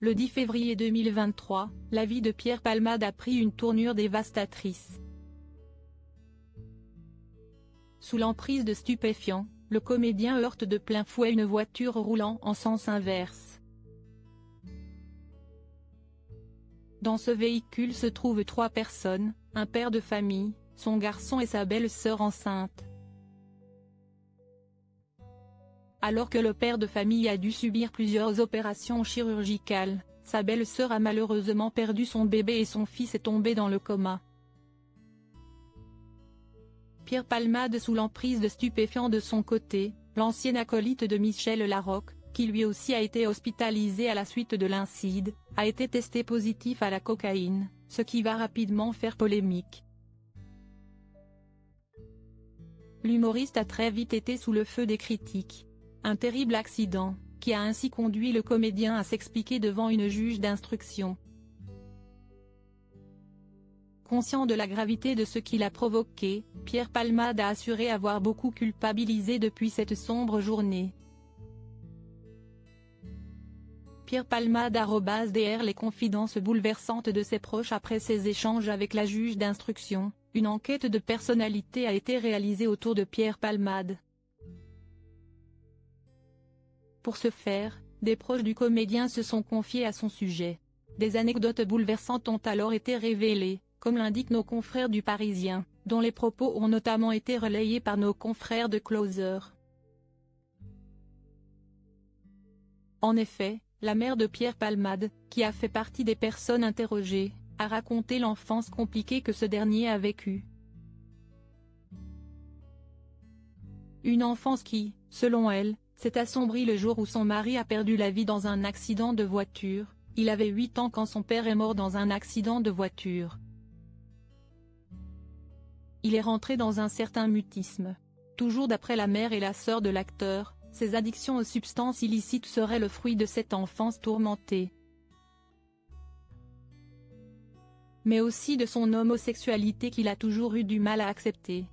Le 10 février 2023, la vie de Pierre Palmade a pris une tournure dévastatrice. Sous l'emprise de stupéfiants, le comédien heurte de plein fouet une voiture roulant en sens inverse. Dans ce véhicule se trouvent 3 personnes, un père de famille, son garçon et sa belle-sœur enceinte. Alors que le père de famille a dû subir plusieurs opérations chirurgicales, sa belle-sœur a malheureusement perdu son bébé et son fils est tombé dans le coma. Pierre Palmade sous l'emprise de stupéfiants de son côté, l'ancien acolyte de Michel Larocque, qui lui aussi a été hospitalisé à la suite de l'incide, a été testé positif à la cocaïne, ce qui va rapidement faire polémique. L'humoriste a très vite été sous le feu des critiques. Un terrible accident, qui a ainsi conduit le comédien à s'expliquer devant une juge d'instruction. Conscient de la gravité de ce qu'il a provoqué, Pierre Palmade a assuré avoir beaucoup culpabilisé depuis cette sombre journée. Pierre Palmade @dr Les confidences bouleversantes de ses proches. Après ses échanges avec la juge d'instruction, une enquête de personnalité a été réalisée autour de Pierre Palmade. Pour ce faire, des proches du comédien se sont confiés à son sujet. Des anecdotes bouleversantes ont alors été révélées, comme l'indiquent nos confrères du Parisien, dont les propos ont notamment été relayés par nos confrères de Closer. En effet, la mère de Pierre Palmade, qui a fait partie des personnes interrogées, a raconté l'enfance compliquée que ce dernier a vécue. Une enfance qui, selon elle, s'est assombrie le jour où son mari a perdu la vie dans un accident de voiture. Il avait 8 ans quand son père est mort dans un accident de voiture. Il est rentré dans un certain mutisme. Toujours d'après la mère et la sœur de l'acteur, ses addictions aux substances illicites seraient le fruit de cette enfance tourmentée. Mais aussi de son homosexualité qu'il a toujours eu du mal à accepter.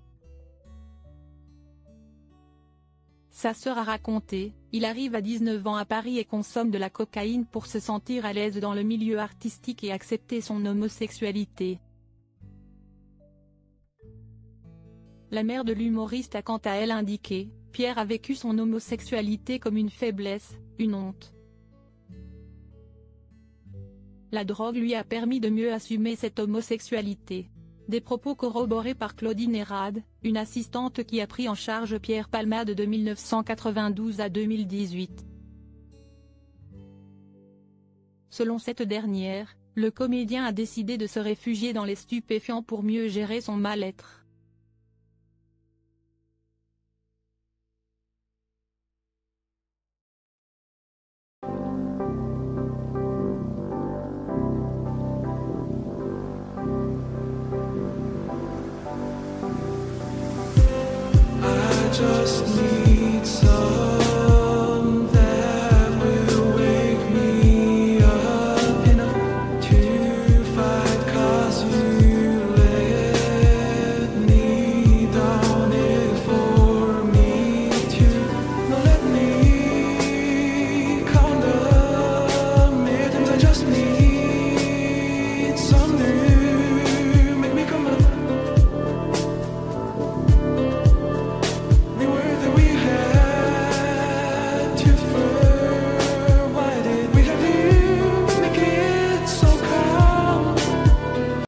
Sa sœur a raconté, il arrive à 19 ans à Paris et consomme de la cocaïne pour se sentir à l'aise dans le milieu artistique et accepter son homosexualité. La mère de l'humoriste a quant à elle indiqué, Pierre a vécu son homosexualité comme une faiblesse, une honte. La drogue lui a permis de mieux assumer cette homosexualité. Des propos corroborés par Claudine Hérade, une assistante qui a pris en charge Pierre Palmade de 1992 à 2018. Selon cette dernière, le comédien a décidé de se réfugier dans les stupéfiants pour mieux gérer son mal-être. Just need